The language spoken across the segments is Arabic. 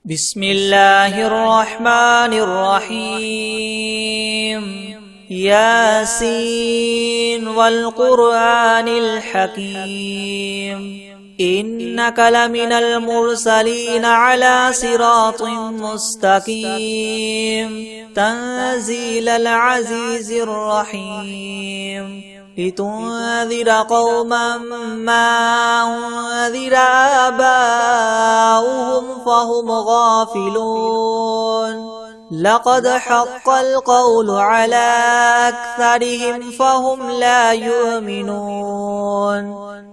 بسم الله الرحمن الرحيم ياسين والقرآن الحكيم إنك لمن المرسلين على صراط مستقيم تنزيل العزيز الرحيم لتنذر قوما ما أنذر آباؤهم فهم غافلون لقد حق القول على أكثرهم فهم لا يؤمنون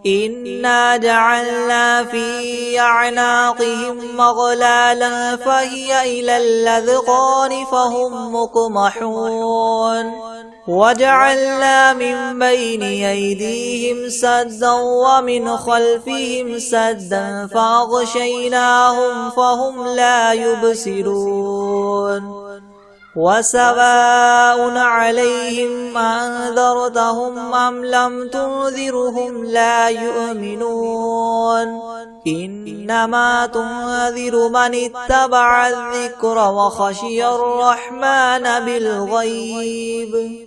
إنا جعلنا في أعناقهم مغلالا فهي إلى الأذقان فهم مقمحون وجعلنا من بين أيديهم سدا ومن خلفهم سدا فأغشيناهم فهم لا يبصرون وسواء عليهم أنذرتهم أم لم تنذرهم لا يؤمنون إنما تنذر من اتبع الذكر وخشي الرحمن بالغيب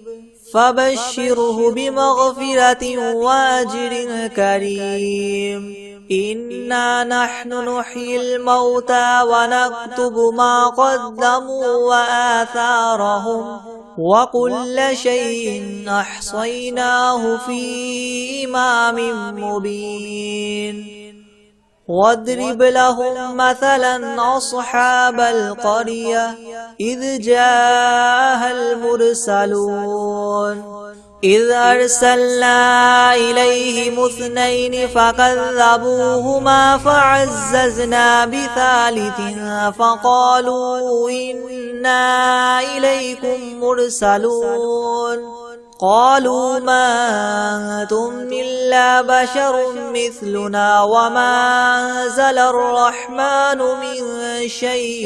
فبشره بمغفرة وأجر كريم إنا نحن نحيي الموتى ونكتب ما قدموا وآثارهم وكل شيء أحصيناه في إمام مبين واضرب لهم مثلا أصحاب القرية إذ جاءها المرسلون إذ أرسلنا إليهم اثنين فكذبوهما فعززنا بثالث فقالوا إنا إليكم مرسلون قالوا ما أنتم إلا بشر مثلنا وما أنزل الرحمن من شيء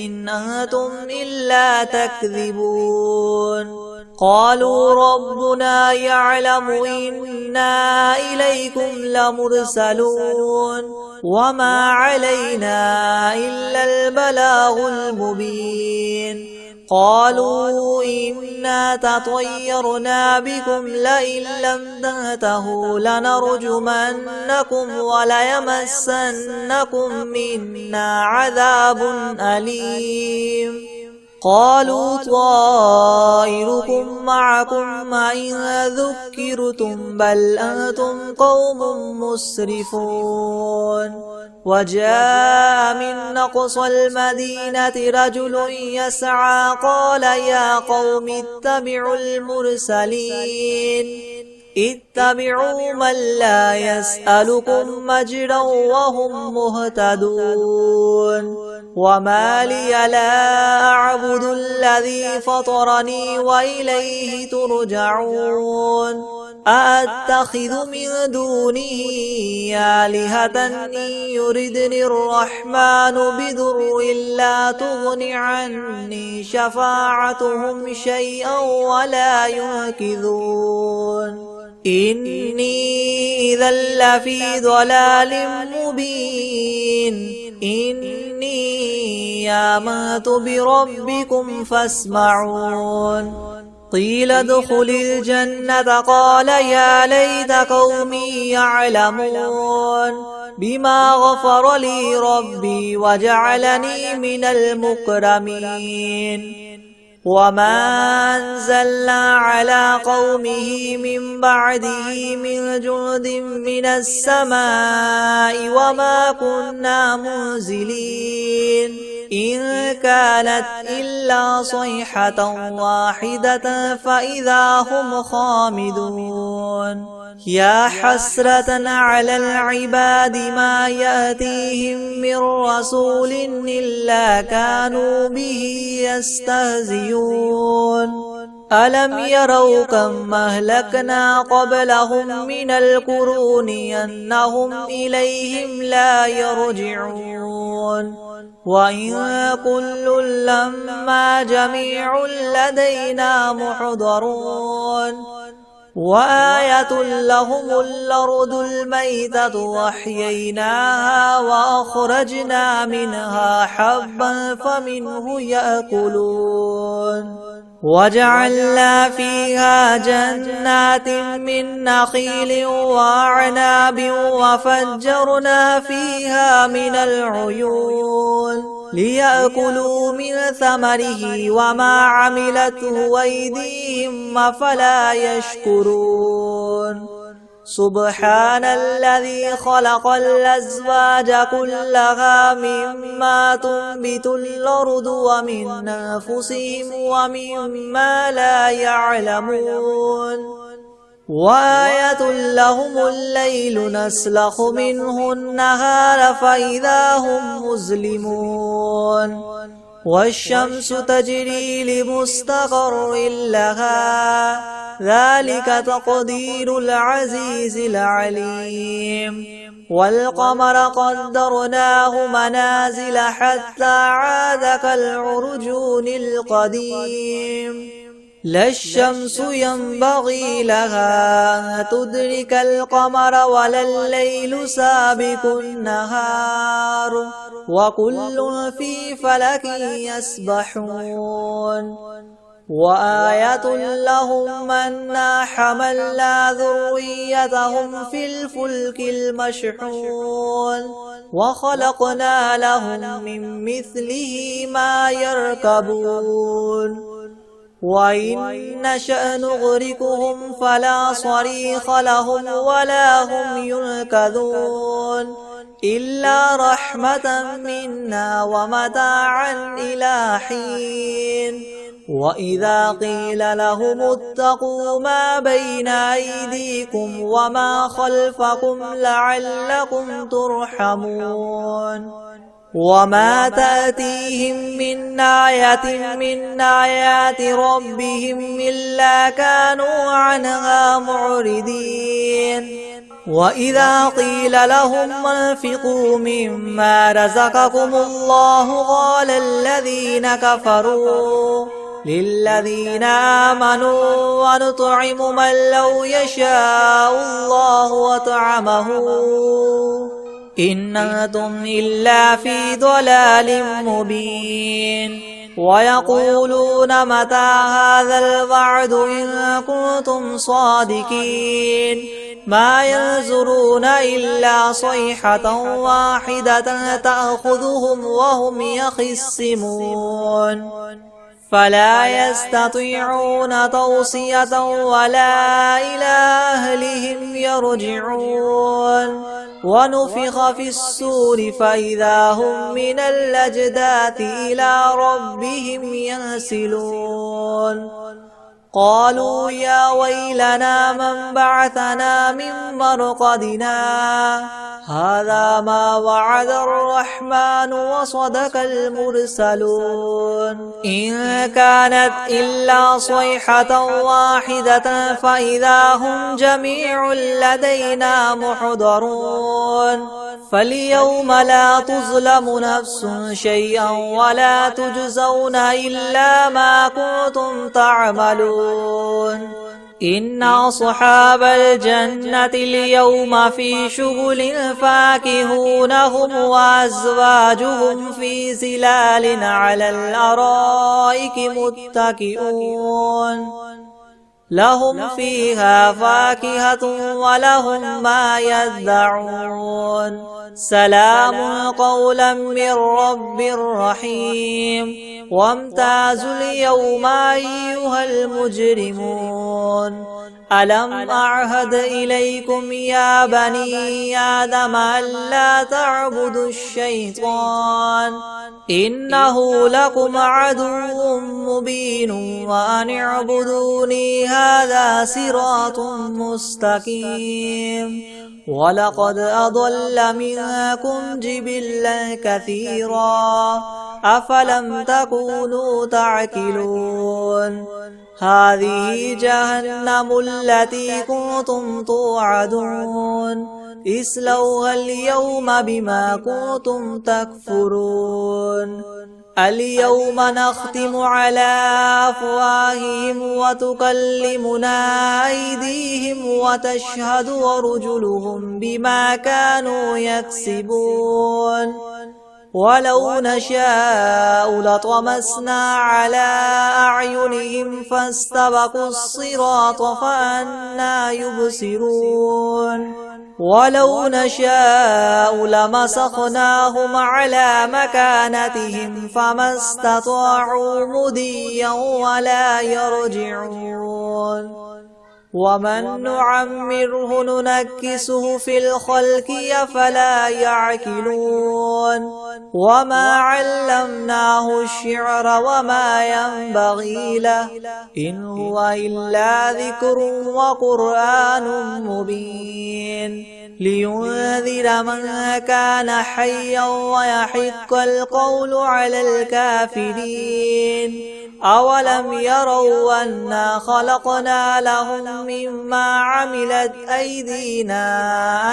إن أنتم إلا تكذبون قالوا ربنا يعلم إنا إليكم لمرسلون وما علينا إلا البلاغ المبين قالوا إنا تطيرنا بكم لئن لم تنتهوا لنرجمنكم وليمسنكم منا عذاب أليم قالوا طائركم معكم إن ذكرتم بل أنتم قوم مسرفون وجاء من أقصى المدينة رجل يسعى قال يا قوم اتبعوا المرسلين اتبعوا من لا يسألكم مجرا وهم مهتدون وما لي لا أعبد الذي فطرني وإليه ترجعون أأتخذ من دونه آلهة إن يردني الرحمن بضر لا تغن عني شفاعتهم شيئا ولا ينقذون إني إذا لفي ضلال مبين إني آمنت بربكم فاسمعون قيل ادخل الجنة قال يا ليت قومي يعلمون بما غفر لي ربي وجعلني من المكرمين وما أنزلنا على قومه من بعده من جند من السماء وما كنا منزلين إن كانت إلا صيحة واحدة فإذا هم خامدون يا حسرة على العباد ما يأتيهم من رسول إلا كانوا به يستهزئون ألم يروا كم أهلكنا قبلهم من القرون أنهم إليهم لا يرجعون وإن كل لما جميع لدينا محضرون وآية لهم الأرض الميتة وأحييناها وأخرجنا منها حبا فمنه يأكلون وجعلنا فيها جنات من نخيل وأعناب وفجرنا فيها من العيون ليأكلوا من ثمره وما عملته أيديهم أفلا يشكرون سبحان الذي خلق الأزواج كلها مما تنبت الأرض ومن أنفسهم ومما لا يعلمون وآية لهم الليل نسلخ منه النهار فإذا هم مظلمون والشمس تجري لمستقر لها ذلك تقدير العزيز العليم والقمر قدرناه منازل حتى عاد كالعرجون القديم لا الشمس ينبغي لها أن تدرك القمر ولا الليل سابق النهار وكل في فلك يسبحون وآية لهم أنا حملنا ذريتهم في الفلك المشحون وخلقنا لهم من مثله ما يركبون وإن نشأ نغرقهم فلا صريخ لهم ولا هم ينقذون إلا رحمة منا ومتاعا إلى حين وإذا قيل لهم اتقوا ما بين أيديكم وما خلفكم لعلكم ترحمون وما تأتيهم من آية من آيات ربهم إلا كانوا عنها معرضين وإذا قيل لهم انفقوا مما رزقكم الله قال الذين كفروا للذين آمنوا ونطعم من لو يشاء الله وطعمه إن أنتم إلا في ضلال مبين ويقولون متى هذا الوعد إن كنتم صادقين ما ينظرون إلا صيحة واحدة تأخذهم وهم يخصمون فلا يستطيعون توصية ولا إلى أهلهم يرجعون ونفخ في الصور فإذا هم من الأجداث إلى ربهم ينسلون قالوا يا ويلنا من بعثنا من مرقدنا هذا ما وعد الرحمن وصدق المرسلون إن كانت إلا صيحة واحدة فإذا هم جميع لدينا محضرون فاليوم لا تظلم نفس شيئا ولا تجزون إلا ما كنتم تعملون إن أصحاب الجنة اليوم في شغل فاكهون هم وأزواجهم في ظلال على الأرائك متكئون لهم فيها فاكهة ولهم ما يدعون سلام قولا من رب رحيم وامتازوا اليوم أيها المجرمون ألم أعهد إليكم يا بني آدم ألا تعبدوا الشيطان إنه لكم عدو مبين وأن اعبدوني هذا صراط مستقيم ولقد أضل منكم جبلا كثيرا أفلم تكونوا تعقلون هذه جهنم التي كنتم توعدون اصلوها اليوم بما كنتم تكفرون اليوم نختم على أفواههم وتكلمنا أيديهم وتشهد أرجلهم بما كانوا يكسبون ولو نشاء لطمسنا على أعينهم فاستبقوا الصراط فأنى يبصرون ولو نشاء لمسخناهم على مكانتهم فما استطاعوا مضيا ولا يرجعون ومن نعمره ننكسه في الخلق أفلا يعقلون وما علمناه الشعر وما ينبغي له إن هو إلا ذكر وقرآن مبين لينذر من كان حيا ويحق القول على الكافرين أولم يروا أنا خلقنا لهم مما عملت أيدينا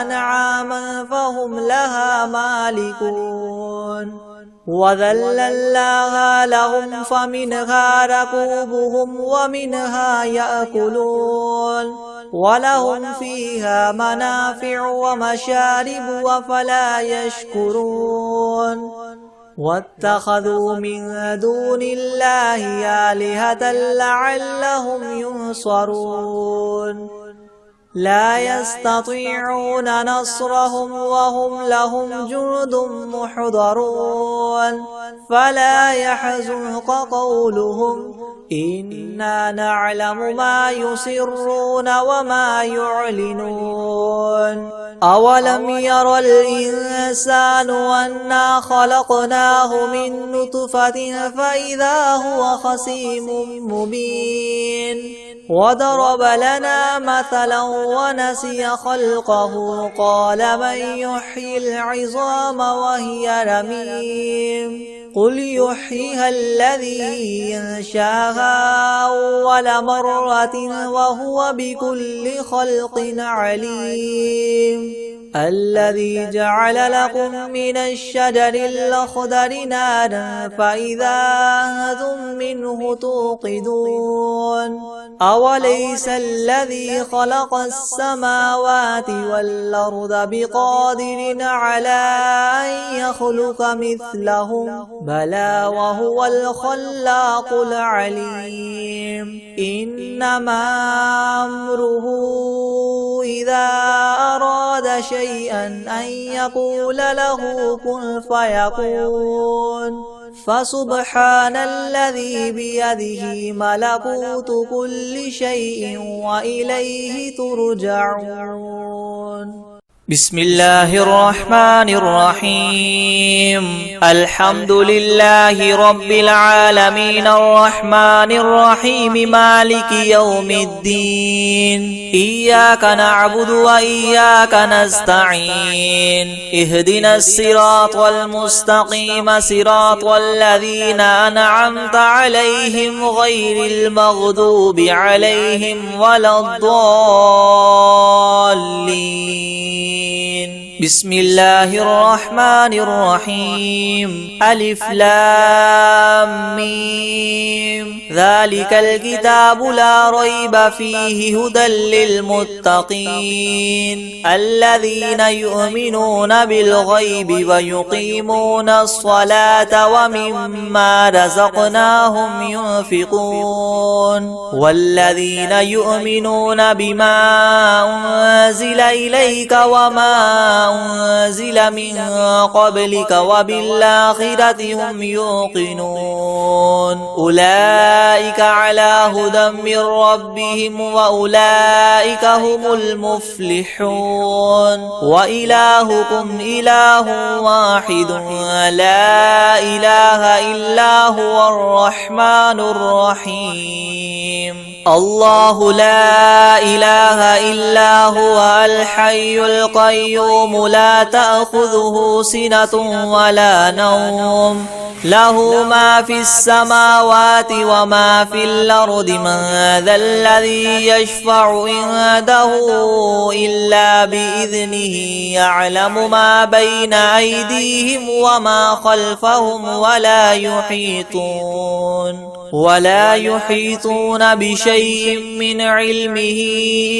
أنعاما فهم لها مالكون وذللناها لهم فمنها ركوبهم ومنها يأكلون ولهم فيها منافع ومشارب أفلا يشكرون واتخذوا من دون الله آلهة لعلهم ينصرون لا يستطيعون نصرهم وهم لهم جند محضرون فلا يحزنك قولهم إنا نعلم ما يسرون وما يعلنون أولم ير الإنسان أنا خلقناه من نطفة فإذا هو خصيم مبين وضرب لنا مثلا ونسي خلقه قال من يحيي العظام وهي رميم قل يحييها الذي ينشاها أول مرة وهو بكل خلق عليم الذي جعل لكم من الشجر الأخضر نارا فإذا أنتم منه توقدون أوليس الذي خلق السماوات والأرض بقادر على أن يخلق مثلهم بلى وهو الخلاق العليم إنما أمره إذا أراد شيئا أن يقول له كن فيكون فسبحان الذي بيده ملكوت كل شيء وإليه ترجعون بسم الله الرحمن الرحيم الحمد لله رب العالمين الرحمن الرحيم مالك يوم الدين إياك نعبد وإياك نستعين اهدنا الصراط المستقيم صراط الذين أنعمت عليهم غير المغضوب عليهم ولا الضالين بسم الله الرحمن الرحيم ألف لام ميم ذلك الكتاب لا ريب فيه هدى للمتقين الذين يؤمنون بالغيب ويقيمون الصلاة ومما رزقناهم ينفقون والذين يؤمنون بما أنزل إليك وما أنزل من قبلك وبالآخرة هم يوقنون أولئك على هدى من ربهم وأولئك هم المفلحون وإلهكم إله واحد لا إله إلا هو الرحمن الرحيم الله لا إله إلا هو الحي القيوم القيوم لا تأخذه سنة ولا نوم له ما في السماوات وما في الأرض من ذا الذي يشفع عنده إلا بإذنه يعلم ما بين أيديهم وما خلفهم ولا يحيطون بشيء من علمه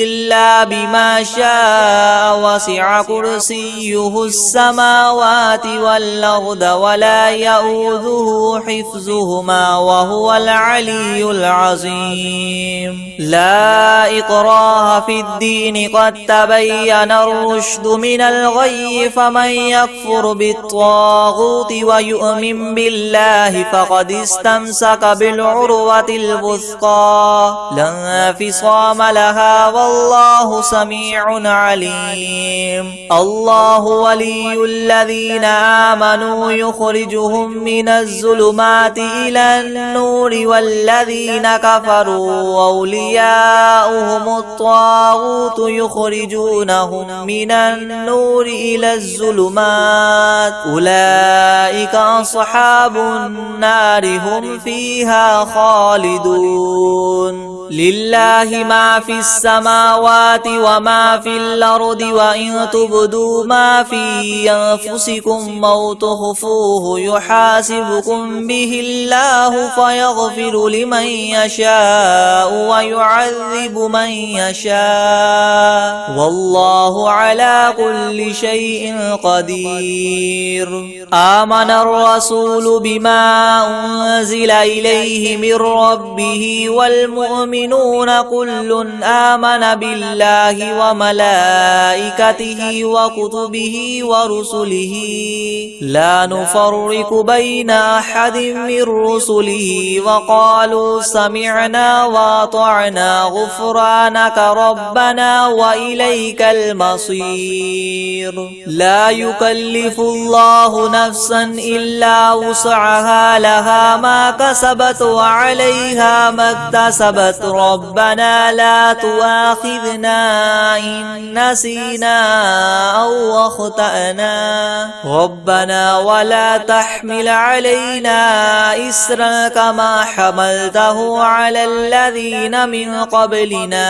إلا بما شاء وسع كرسيه السماوات والأرض ولا يؤوده حفظهما وهو العلي العظيم لا إكراه في الدين قد تبين الرشد من الغي فمن يكفر بالطاغوت ويؤمن بالله فقد استمسك بالعروة الوثقى لا انفصام لها والله سميع عليم الله ولي الذين آمنوا يخرجهم من الظلمات إلى النور والذين كفروا أولياؤهم الطاغوت يخرجونهم من النور إلى الظلمات أولئك أصحاب النار هم فيها خالدون لله ما في السماوات وما في الأرض وإن تبدوا ما في أنفسكم أو تخفوه يحاسبكم به الله فيغفر لمن يشاء ويعذب من يشاء والله على كل شيء قدير آمن الرسول بما أنزل إليه من ربه والمؤمنون كل آمن بالله وملائكته وكتبه ورسله لا نفرق بين أحد من رسله وقالوا سمعنا وأطعنا غفرانك ربنا وإليك المصير لا يكلف الله نفسا إلا وسعها لها ما كسبت وعليها ما اكتسبت ربنا لا تؤاخذنا إن نسينا أو أخطأنا ربنا ولا تحمل علينا إسرا كما حملته على الذين من قبلنا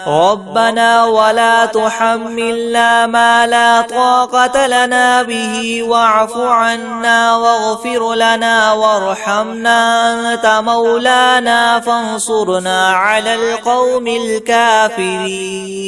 ربنا ولا تحملنا ما لا طاقة لنا به واعف عنا واغفر لنا وارحمنا أنت مولانا فانصرنا على القوم الكافرين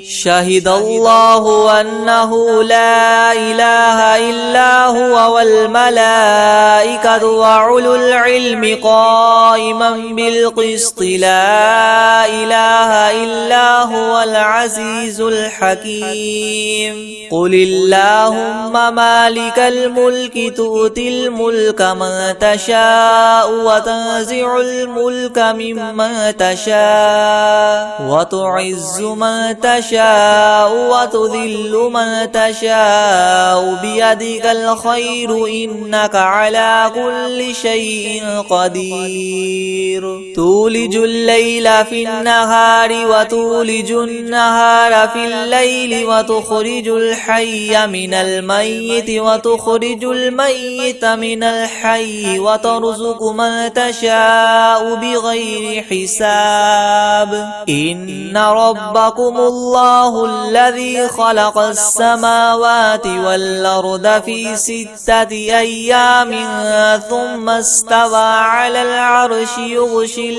شهد الله أنه لا إله إلا هو والملائكة وأولو العلم قائما بالقسط لا إله إلا هو العزيز الحكيم قل اللهم مالك الملك تؤتي الملك من تشاء وتنزع الملك ممن تشاء وتعز من تشاء وتذل من تشاء بيدك الخير إنك على كل شيء قدير تولج الليل في النهار وتولج النهار في الليل وتخرج الحي من الميت وتخرج الميت من الحي وترزق من تشاء بغير حساب إن ربكم الله الذي خلق السماوات والأرض في 6 أيام ثم استوى على العرش يغشي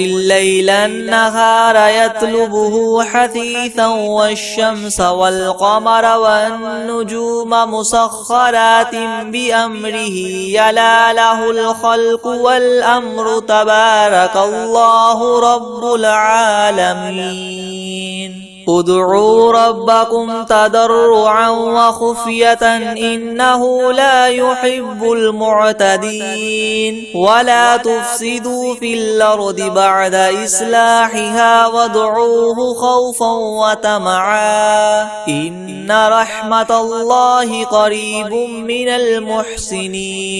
الليل النهار يطلبه حثيثا والشمس والقمر والنجوم مسخرات بأمره يلا له الخلق والأمر تبارك الله رب العالمين ادعوا ربكم تضرعا وخفية إنه لا يحب المعتدين ولا تفسدوا في الأرض بعد إصلاحها وادعوه خوفا وطمعا إن رحمة الله قريب من المحسنين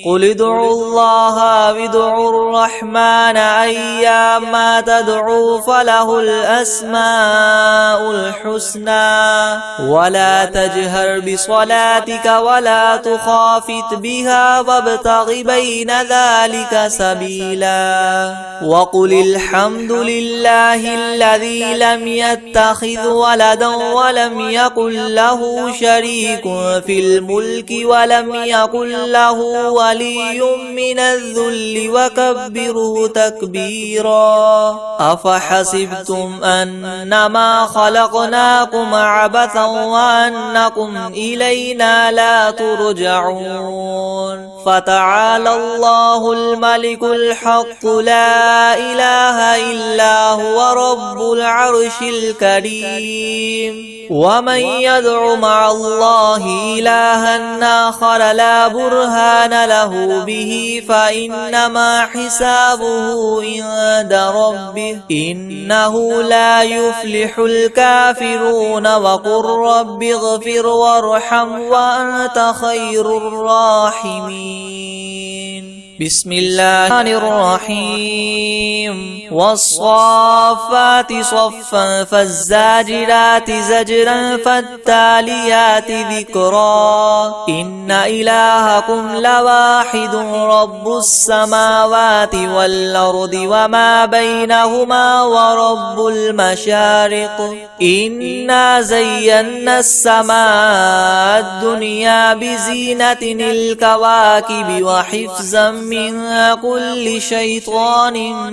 قل ادعوا الله وادعوا الرحمن أيما تدعوا فله الأسماء الحسنى ولا تجهر بصلاتك ولا تخافت بها وابتغ بين ذلك سبيلا وقل الحمد لله الذي لم يتخذ ولدا ولم يكن له شريك في الملك ولم يكن له ولي من الذل وكبره تكبيرا أفحسبتم أنما خلقناكم عبثا وأنكم إلينا لا ترجعون فتعالى الله الملك الحق لا إله إلا هو رب العرش الكريم ومن يدع مع الله إلها آخر لا برهان له به فإنما حسابه عند ربه إنه لا يفلح الكافرون وقل رب اغفر وارحم وأنت خير الراحمين بسم الله الرحيم والصافات صفا فالزاجرات زجرا فالتاليات ذكرا إن إلهكم لواحد رب السماوات والأرض وما بينهما ورب المشارق إنا زينا السماء الدنيا بزينة الكواكب وحفظا من كل شيطان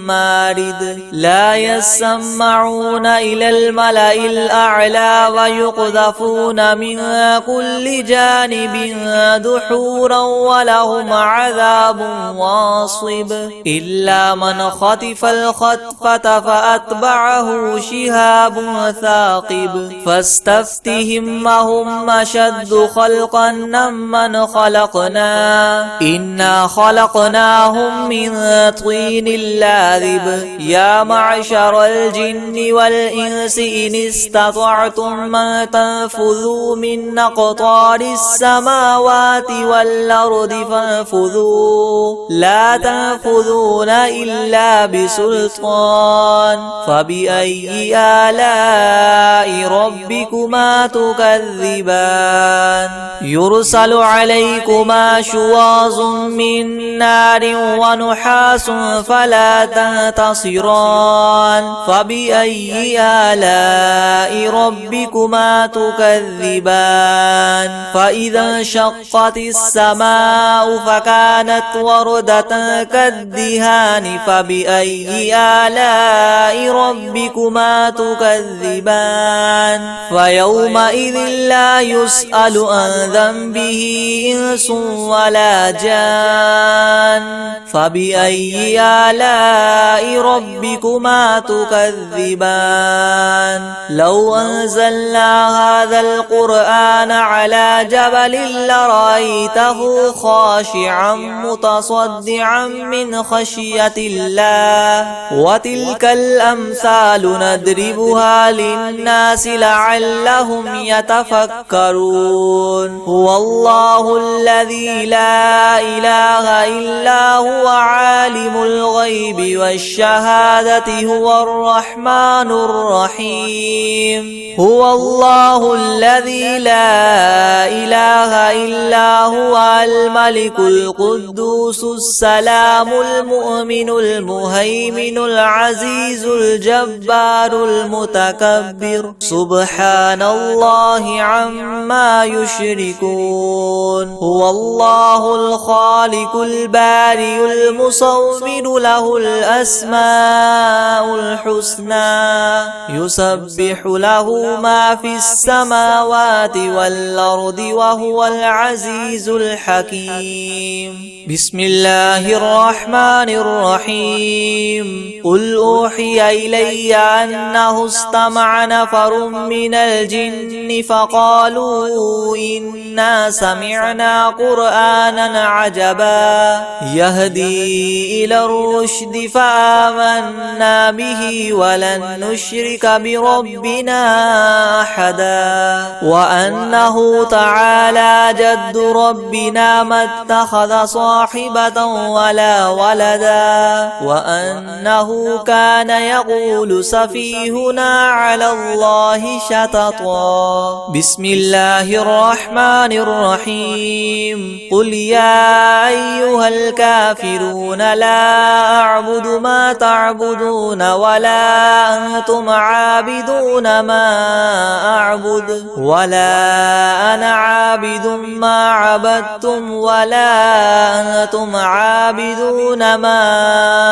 مارد لا يسمعون إلى الملأ الأعلى ويقذفون من كل جانب دحورا ولهم عذاب واصب إلا من خطف الخطفة فأتبعه شهاب ثاقب فاستفتهم هم أشد خلقا ممن خلقنا إنا خلقناهم من طين لاذب يا معشر الجن والإنس إن استطعتم أن تنفذوا من أقطار السماوات والأرض فانفذوا لا تنفذون إلا بسلطان فبأي آلاء ربكما تكذبان يرسل عليكما شواظ من نار ونحاس فلا تنتصران فبأي آلاء ربكما تكذبان فإذا انشقت السماء فكانت وردة كالدهان فبأي آلاء ربكما تكذبان فيومئذ لا يسأل عن ذنبه إنس ولا جان فبأي آلاء ربكما تكذبان لو أنزلنا هذا القرآن على جبل لرأيته خاشعا متصدعا من خشية الله وتلك الأمثال نضربها للناس لعلهم يتفكرون هو الله الذي لا إله إلا هو عالم الغيب والشهادة هو الرحمن الرحيم هو الله الذي لا إله إلا هو الملك القدوس السلام المؤمن المهيمن العزيز الجبار المتكبر سبحان الله عما يشركون هو الله الخالق البارئ المصور له الأسماء الحسنى يسبح له ما في السماوات والأرض وهو العزيز الحكيم. بسم الله الرحمن الرحيم. قل أوحي إلي أنه استمع نفر من الجن فقالوا إنا سمعنا قرآنا عجبا يهدي إلى الرشد فآمنا به ولن نشرك بربنا أحدا وأنه تعالى جد ربنا ما اتخذ صاحبة ولا ولدا وأنه كان يقول سفيهنا على الله شططا. بسم الله الرحمن الرحيم. قل يا أيها الكافرون لا أعبد ما تعبدون ولا أنتم عابدون ما أعبد ولا أنا عابد ما عبدتم ولا أنتم عابدون ما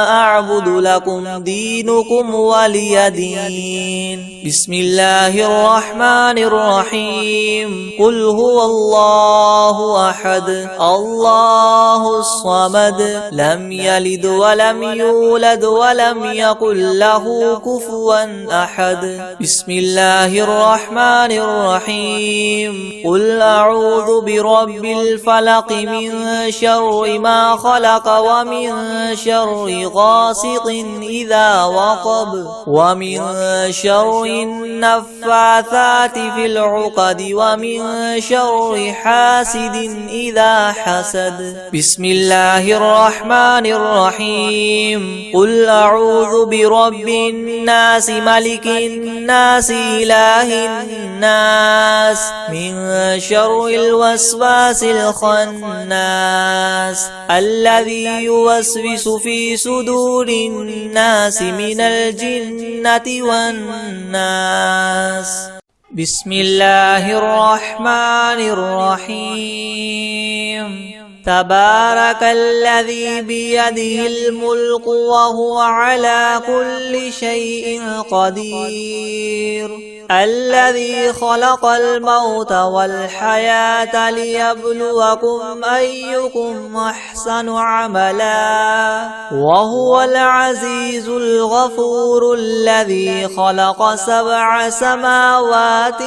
أعبد لكم دينكم ولي دين. بسم الله الرحمن الرحيم. قل هو الله أحد الله الصمد لم يلد ولم يولد ولم يكن له كفوا أحد. بسم الله الرحمن الرحيم. قل أعوذ برب الفلق من شر ما خلق ومن شر غاسق إذا وقب ومن شر النفاثات في العقد ومن شر حاسد إذا حسد. بسم الله الرحمن الرحيم. قل أعوذ برب الناس ملك الناس إله الناس من شر الوسواس الخناس الذي يوسوس في صدور الناس من الجنة والناس. بسم الله الرحمن الرحيم. تبارك الذي بيده الملك وهو على كل شيء قدير الذي خلق الموت والحياة ليبلوكم أيكم أحسن عملا وهو العزيز الغفور الذي خلق 7 سماوات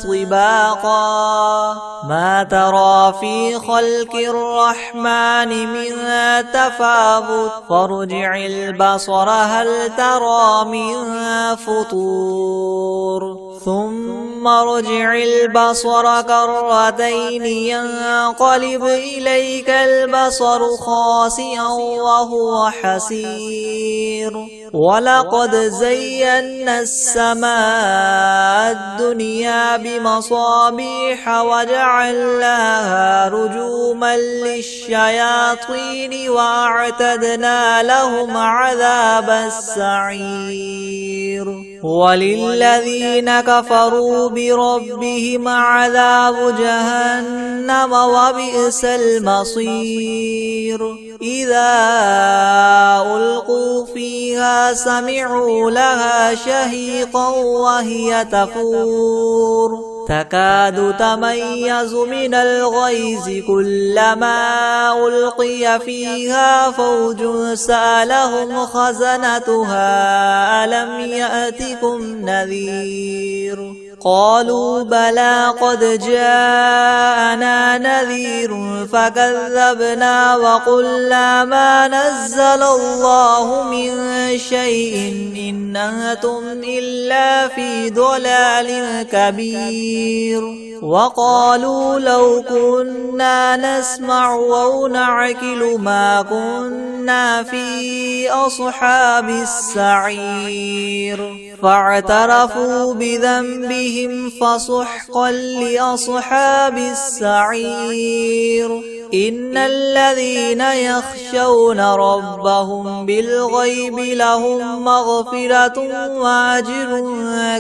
طباقا ما ترى في خلق الرحمن من تفاوت فارجع البصر هل ترى من فطور ثم ارجع البصر كرتين ينقلب إليك البصر خاسئا وهو حسير ولقد زينا السماء الدنيا بمصابيح وجعلناها رجوما للشياطين وأعتدنا لهم عذاب السعير وللذين كفروا بربهم عذاب جهنم وبئس المصير إذا ألقوا فيها سمعوا لها شهيقا وهي تفور تكاد تميز من الغيظ كلما ألقي فيها فوج سألهم خزنتها ألم يأتكم نذير قالوا بلى قد جاءنا نذير فكذبنا وقلنا ما نزل الله من شيء إن أنتم إلا في ضلال كبير وقالوا لو كنا نسمع أو نعقل ما كنا في أصحاب السعير فاعترفوا بذنبهم فسحقا لأصحاب السعير إن الذين يخشون ربهم بالغيب لهم مغفرة وأجر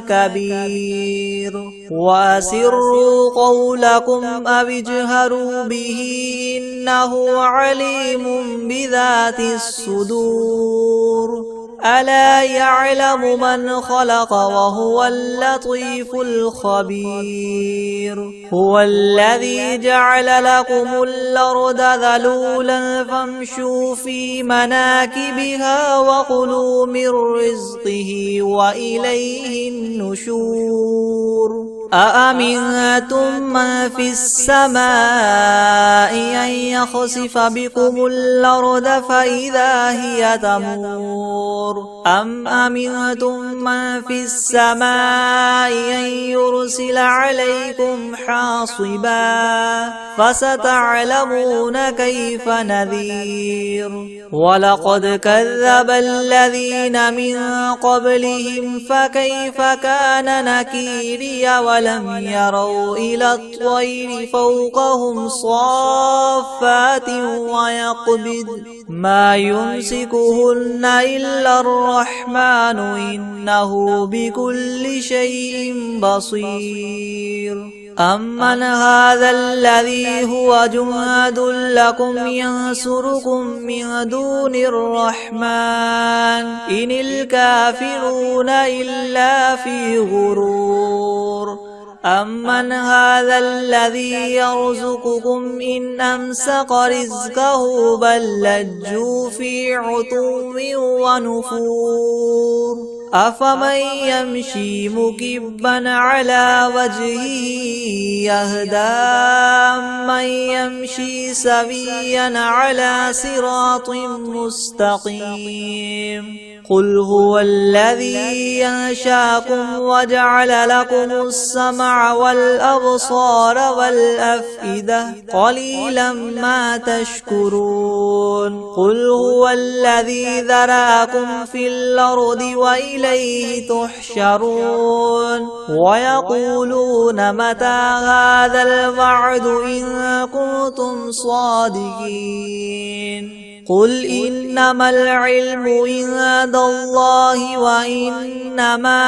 كبير وأسروا قولكم أو اجهروا به إنه عليم بذات الصدور ألا يعلم من خلق وهو اللطيف الخبير هو الذي جعل لكم الأرض ذلولا فامشوا في مناكبها وكلوا من رزقه وإليه النشور أأمنتم من في السماء أن يخسف بكم الأرض فإذا هي تمور أم أمنتم من في السماء أن يرسل عليكم حاصبا فستعلمون كيف نذير ولقد كذب الذين من قبلهم فكيف كان نكيري ولم يروا إلى الطير فوقهم صافات ويقبض ما يمسكهن إلا الرحمن إنه بكل شيء بصير أمن هذا الذي هو جند لكم ينصركم من دون الرحمن إن الكافرون إلا في غرور أمن هذا الذي يرزقكم إن أمسك رزقه بل لجوا في عتو ونفور أفمن يمشي مكبا على وجهه يهدى من يمشي سويا على صراط مستقيم قل هو الذي ينشاكم وجعل لكم السمع والأبصار والأفئدة قليلا ما تشكرون قل هو الذي ذراكم في الأرض وإليه تحشرون ويقولون متى هذا الوعد إن كنتم صادقين قل إنما العلم عند الله وإنما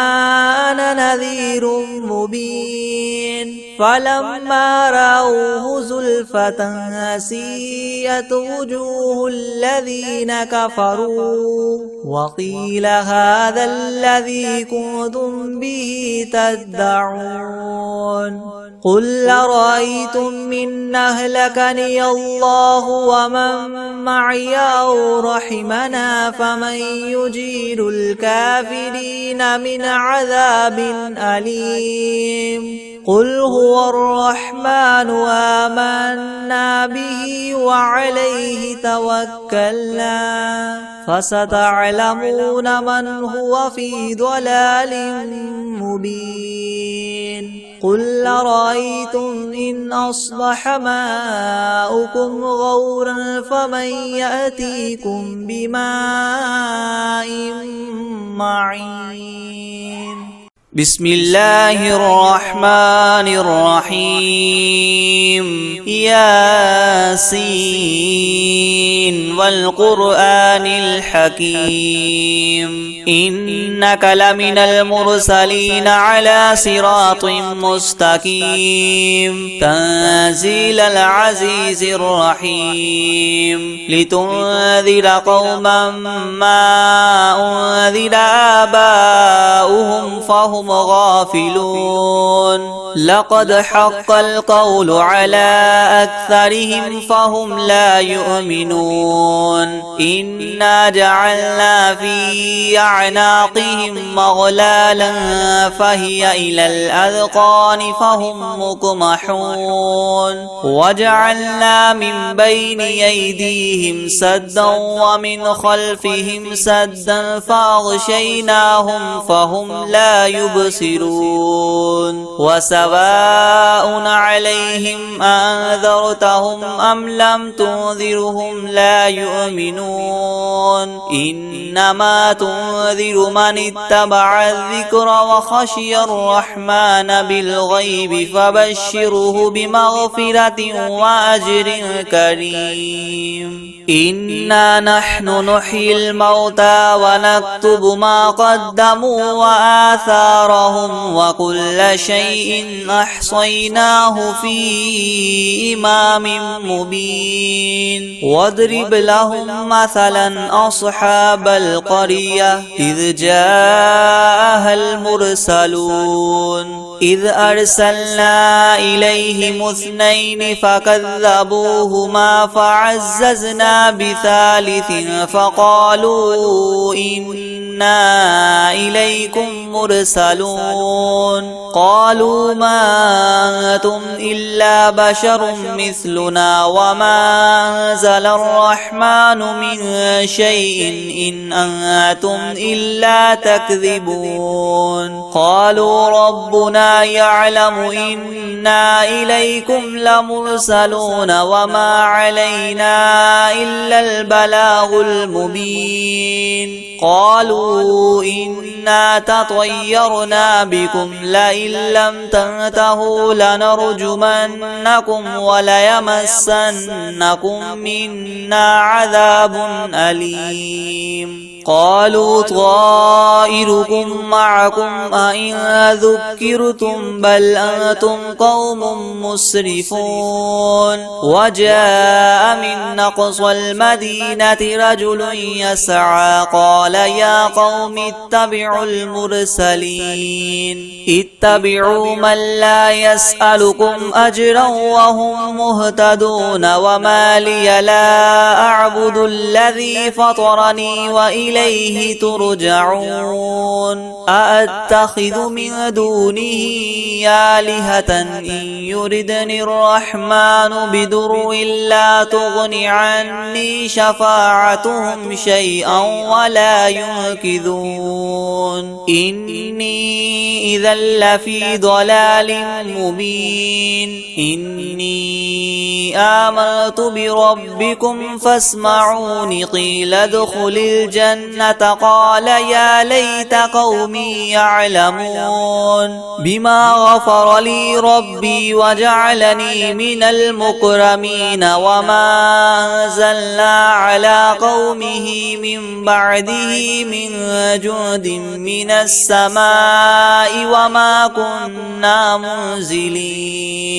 أنا نذير مبين فلما رأوه زلفة سيئت وجوه الذين كفروا وقيل هذا الذي كنتم به تدعون قل أرأيتم إن أهلكني الله ومن معي أو رحمنا فمن يجير الكافرين من عذاب أليم قل هو الرحمن آمنا به وعليه توكلنا فستعلمون من هو في ضلال مبين قل أرأيتم إن أصبح ماؤكم غورا فمن يأتيكم بماء معين بسم الله الرحمن الرحيم ياسين والقرآن الحكيم إنك لمن المرسلين على صراط مستقيم تنزيل العزيز الرحيم لتنذر قوما ما أنذر آباؤهم فهم غافلون لقد حق القول على أكثرهم فهم لا يؤمنون إنا جعلنا في أعناقهم مغلالا فهي إلى الأذقان فهم مقمحون وجعلنا من بين أيديهم سدا ومن خلفهم سدا فأغشيناهم فهم لا يبصرون وسواء عليهم أنذرتهم أم لم تنذرهم لا يؤمنون إنما تنذر من اتبع الذكر وخشي الرحمن بالغيب فبشره بمغفرة وأجر كريم إنا نحن نحيي الموتى ونكتب ما قدموا وآثارهم أعمارهم وكل شيء أحصيناه في إمام مبين واضرب لهم مثلا أصحاب القرية إذ جاءها المرسلون إذ أرسلنا إليهم اثنين فكذبوهما فعززنا بثالث فقالوا إنا إليكم مرسلون قالوا ما أنتم إلا بشر مثلنا وما أنزل الرحمن من شيء إن أنتم إلا تكذبون قالوا ربنا يعلم إنا إليكم لمرسلون وما علينا إلا البلاغ المبين قالوا إنا تطيرنا بكم لئن لم تنتهوا لنرجمنكم وليمسنكم منا عذاب أليم قالوا طائركم معكم أئن ذكرتم بل أنتم قوم مسرفون وجاء من أقصى المدينة رجل يسعى قال يا قوم اتبعوا المرسلين اتبعوا من لا يسألكم أجرا وهم مهتدون وما لي لا أعبد الذي فطرني وإليه ترجعون أأتخذ من دونه آلهة إن يردني الرحمن بضر لا تغن عني شفاعتهم شيئا ولا ينقذون إني إذا لفي ضلال مبين إني آمنت بربكم فاسمعون قيل ادخل الجنة قال يا ليت قومي يعلمون بما غفر لي ربي وجعلني من المكرمين وما أنزلنا على قومه من بعده من جند من السماء وما كنا منزلين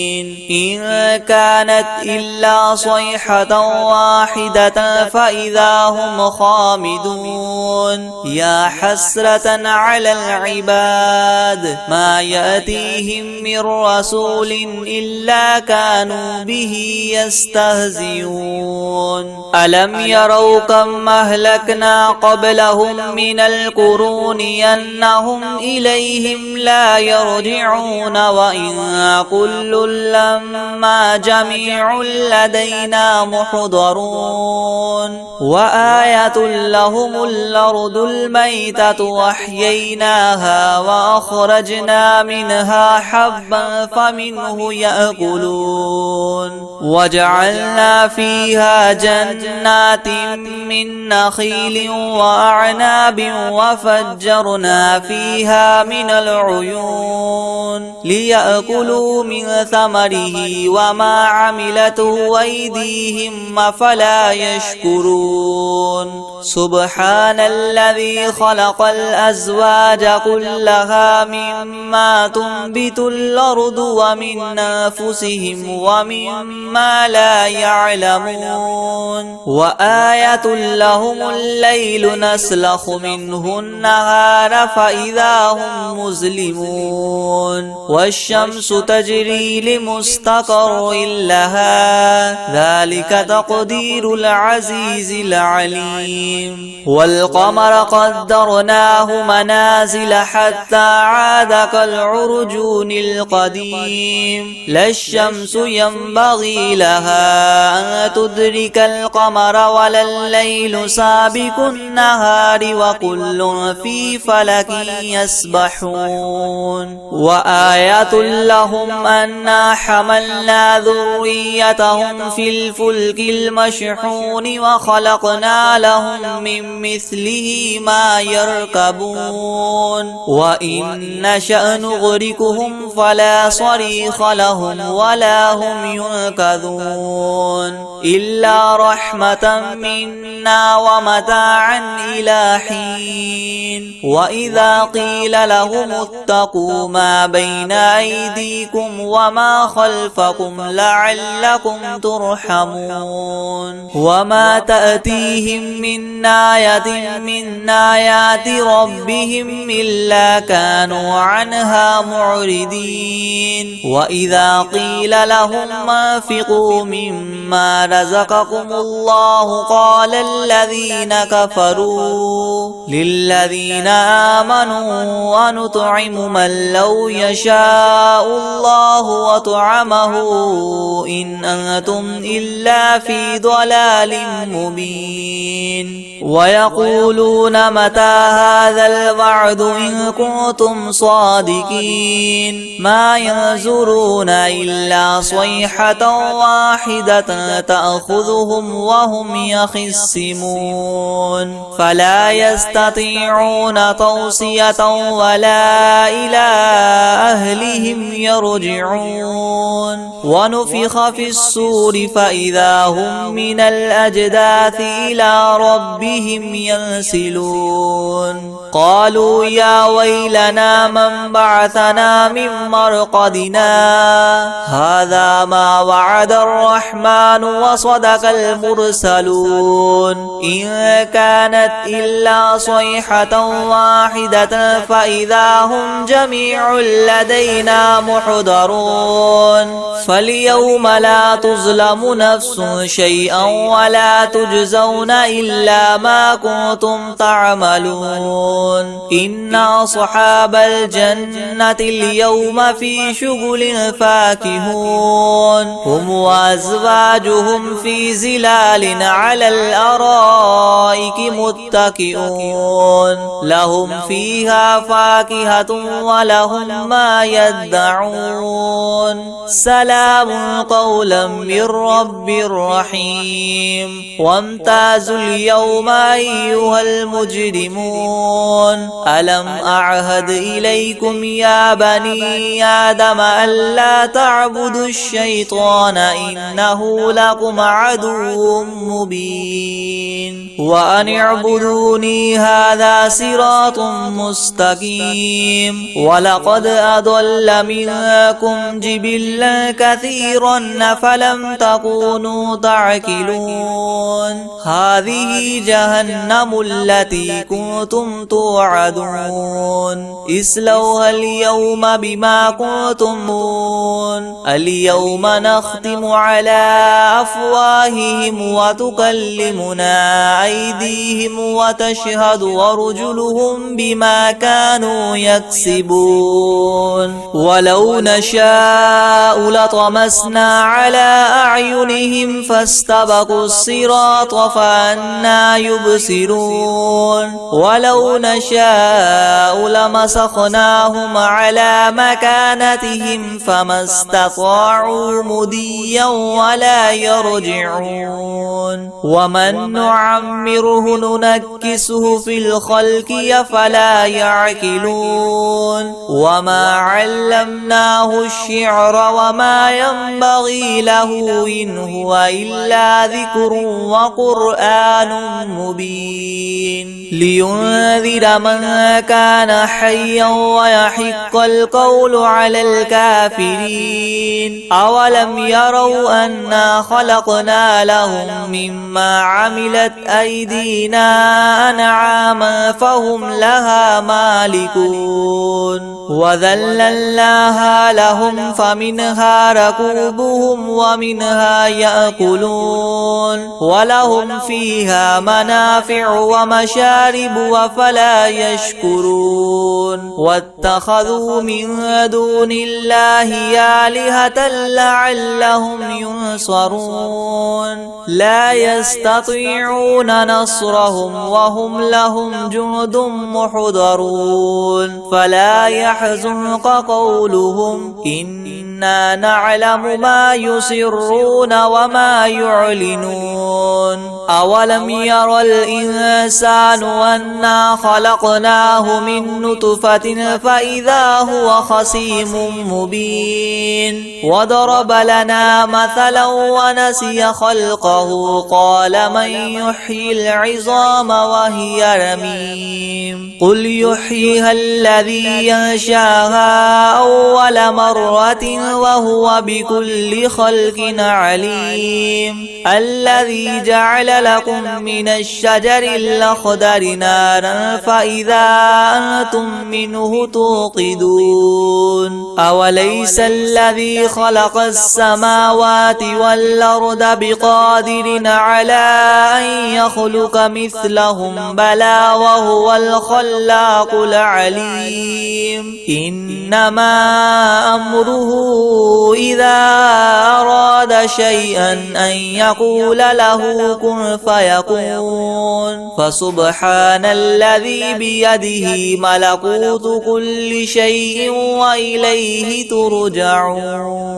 إن كانت إلا صيحة واحدة فإذا هم خامدون يا حسرة على العباد ما يأتيهم من رسول إلا كانوا به يستهزئون ألم يروا كم أهلكنا قبلهم من القرون أنهم إليهم لا يرجعون وإن كل لما جميع لدينا محضرون وآية لهم الأرض الميتة وأحييناها وأخرجنا منها حبا فمنه يأكلون وجعلنا فيها جنات من نخيل وأعناب وفجرنا فيها من العيون ليأكلوا من ثمره وما عملته أيديهم أفلا يشكرون سبحان الذي خلق الأزواج كلها مما تنبت الأرض ومن أنفسهم ومما لا يعلمون وآية لهم الليل نسلخ منه النهار فإذا هم مظلمون والشمس تجري لمستقر لها ذلك تقدير العزيز العليم والقمر قدرناه منازل حتى عاد كالعرجون القديم لا الشمس ينبغي لها أن تدرك القمر ولا الليل سابق النهار وكل في فلك يسبحون وآية لهم أنا حملنا ذريتهم في الفلك المشحون وخلقنا لهم من مثله ما يركبون وإن نشأ نغرقهم فلا صريخ لهم ولا هم ينقذون إلا رحمة منا ومتاعا إلى حين وإذا قيل لهم اتقوا ما بين أيديكم وما خلفكم لعلكم ترحمون وما تأتيهم من آية من آيات ربهم إلا كانوا عنها معرضين وإذا قيل لهم انفقوا مما رزقكم الله قال الذين كفروا للذين آمنوا أنطعم من لو يشاء الله وطعمه إن أنتم إلا في ضلال مبين ويقولون متى هذا الوعد إن كنتم صادقين ما ينظرون إلا صيحة واحدة تأخذهم وهم يخصمون فلا يستطيعون توصية ولا إلى أهلهم يرجعون ونفخ في الصور فإذا هم من الأجداث إلى ربهم ينسلون قالوا يا ويلنا من بعثنا من مرقدنا هذا ما وعد الرحمن وصدق المرسلون إن كانت إلا صيحة واحدة فإذا هم جميع لدينا محضرون فاليوم لا تظلم نفس شيئا ولا تجزون إلا ما كنتم تعملون إن أصحاب الجنة اليوم في شغل فاكهون هم وأزواجهم في ظلال على الأرائك متكئون لهم فيها فاكهة ولهم ما يدعون سلام قولا من رب رحيم وامتازوا اليوم أيها المجرمون ألم أعهد إليكم يا بني آدم ألا تعبدوا الشيطان إنه لكم عدو مبين وأن اعبدوني هذا صراط مستقيم ولقد أضل منكم جبلا كثيرا فلم تكونوا تعقلون هذه جهنم التي كنتم توعدون اصلوها اليوم بما كنتم اليوم نختم على أفواههم وتكلمنا أيديهم وتشهد أرجلهم بما كانوا يكسبون ولو نشاء لطمسنا على أعينهم فاستبقوا الصراط فأنى يبصرون ولو نشاء لمسخناهم على مكانتهم فما استطاعوا مضيا ولا يرجعون ومن نعمره ننكسه في الخلق أفلا يعقلون وما علمناه الشعر وما ينبغي له إن هو إلا ذكر وقرآن مبين لينذر من كان حيا ويحق القول على الكافرين أولم يروا أنا خلقنا لهم مما عملت أيدينا أنعاما فهم لها مالكون وذللناها لهم فمنها ركوبهم ومنها يأكلون ولهم فيها منافع ومشارب وفلا يشكرون واتخذوا من دون الله آلهة لعلهم ينصرون لا يستطيعون نصرهم وهم لهم جند محضرون فلا يحزنك قولهم إن إنا نعلم ما يسرون وما يعلنون أولم ير الإنسان أنا خلقناه من نطفة فإذا هو خصيم مبين وضرب لنا مثلا ونسي خلقه قال من يحيي العظام وهي رميم قل يحييها الذي ينشاها أول مرة وهو بكل خلق عليم الذي جعل لكم من الشجر الأخضر نارا فإذا أنتم منه توقدون أوليس الذي خلق السماوات والأرض بقادر على أن يخلق مثلهم بلى وهو الخلاق العليم إنما أمره إذا أراد شيئا أن يقول له كن فيكون فسبحان الذي بيده ملكوت كل شيء وإليه ترجعون.